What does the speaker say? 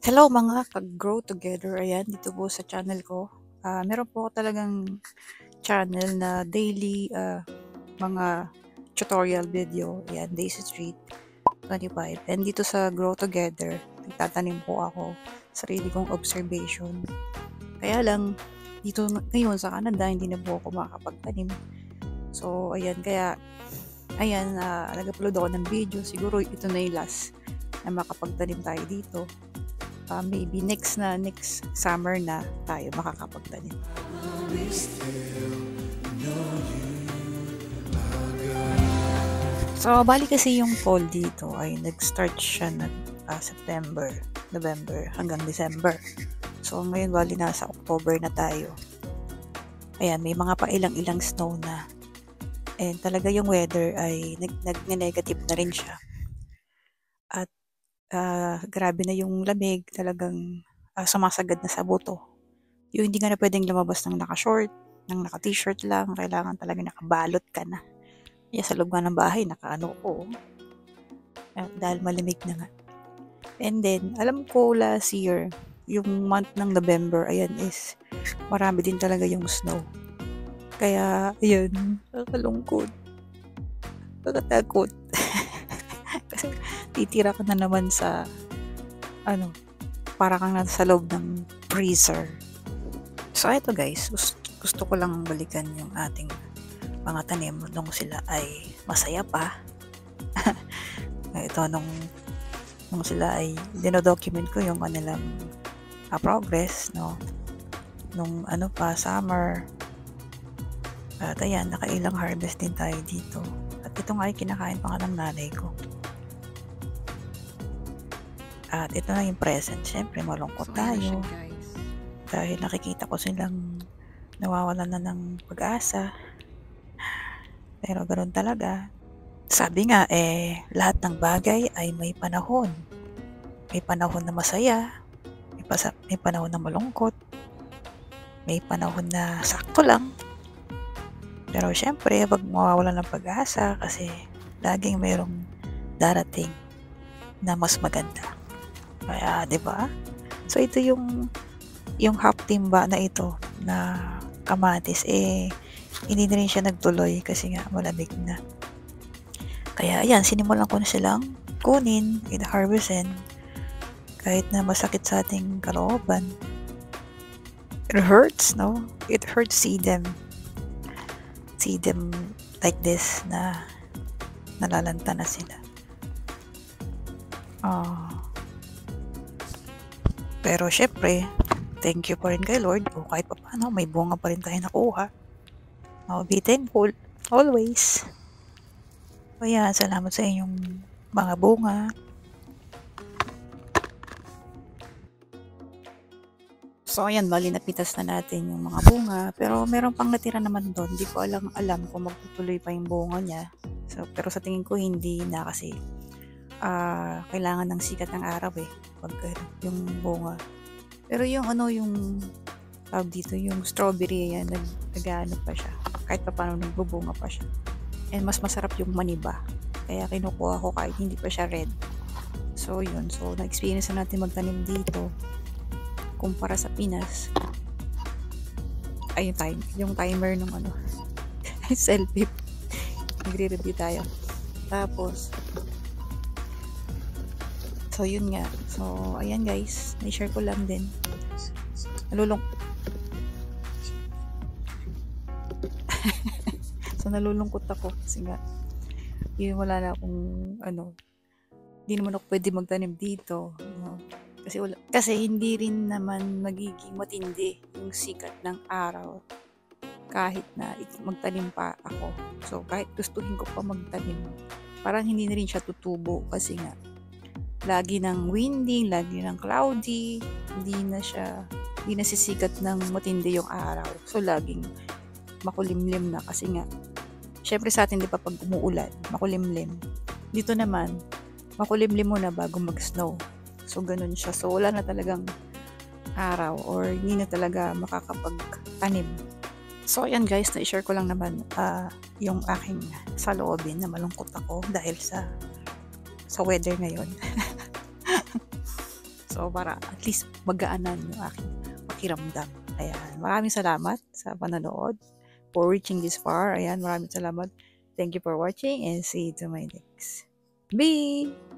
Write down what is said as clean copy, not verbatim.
Hello mga kag-grow together. Ayan, dito po sa channel ko. Meron po ako talagang channel na daily mga tutorial video. Ayan, Daisy Street 25. And dito sa Grow Together, nagtatanim po ako. Sarili kong observation. Kaya lang, dito ngayon sa Canada, hindi na po ako makakapagtanim. So, ayan, kaya, ayan, nag-upload ako ng video. Siguro ito na yung last na makapagtanim tayo dito. Maybe next summer na tayo makakapagtanim. So, bali kasi yung fall dito ay nag-start siya ng September, November hanggang December. So, ngayon bali nasa October na tayo. Ayan, may mga pailang-ilang snow na. And talaga yung weather ay nag-negative na rin siya. At grabe na yung lamig, talagang sumasagad na sa buto. Yung hindi ka na pwedeng lumabas ng naka-short, ng naka-t-shirt lang, kailangan talaga nakabalot ka na. Kaya sa loob nga ng bahay, nakaano ko. Dahil malamig na nga. And then, alam ko last year, yung month ng November, ayan is, marami din talaga yung snow. Kaya, ayun, nakakalungkot. Nakatakot. Kasi, titira ka na naman sa, para kang nasa loob ng freezer. So, ito guys, gusto ko lang balikan yung ating mga tanim nung sila ay masaya pa. Ito, nung sila ay dinodocument ko yung kanilang progress, no? Nung pa, summer. At ayan, nakailang harvest din tayo dito. At ito nga ay kinakain pa nga ng nanay ko. At ito na yung present. Siyempre, malungkot tayo. Dahil nakikita ko silang nawawalan na ng pag-asa. Pero ganoon talaga. Sabi nga, lahat ng bagay ay may panahon. May panahon na masaya. May panahon na malungkot. May panahon na sakto lang. Pero syempre, wag mawawalan ng pag-asa kasi laging mayroong darating na mas maganda. Kaya, 'di ba? So ito yung half timba na ito na kamatis hindi na rin siya nagtuloy kasi nga malamig na. Kaya ayan, sinimulan ko na silang kunin, i-harvestin kahit na masakit sa ating kalooban. It hurts, no? It hurts see them like this na nalalanta na sila. Pero syempre, thank you pa rin kay Lord. O kahit pa paano, may bunga pa rin tayo nakuha. Be thankful always. O yan, salamat sa inyong mga bunga. So ayan, bali napitas na natin yung mga bunga. Pero meron pang natira naman doon. Hindi ko alam kung magtutuloy pa yung bunga niya. So, pero sa tingin ko hindi na kasi kailangan ng sikat ng araw pag yung bunga. Pero yung yung tawag dito, yung strawberry yan, nag-ano pa siya. Kahit pa paano nagbubunga pa siya. And mas masarap yung maniba. Kaya kinukuha ko kahit hindi pa siya red. So yun, so na-experience na natin magtanim dito kumpara sa Pinas. Ay, yung timer nung selfie. Nagre-review tayo. Tapos so yun nga. So ayan guys, na-share ko lang din. So nalulungkot ako kasi nga yun, wala na akong hindi naman ako pwede magtanim dito, kasi hindi rin naman magiging matindi yung sikat ng araw kahit na magtanim pa ako. So kahit gustuhin ko pa magtanim, parang hindi na rin siya tutubo kasi nga lagi ng windy, lagi ng cloudy, hindi na sisikat ng matindi yung araw. So laging makulimlim na kasi nga syempre sa atin, di ba, pag umuulan makulimlim, dito naman makulimlim muna bago mag-snow. So ganun siya. So wala na talagang araw or hindi na talaga makakapagtanim. So ayan guys, na-share ko lang naman yung aking saloobin na malungkot ako dahil sa weather ngayon. So So, para at least magaanan yung aking pakiramdam. Ayan, maraming salamat sa panonood. For reaching this far. Ayan, maraming salamat. Thank you for watching and see you to my next. Bye!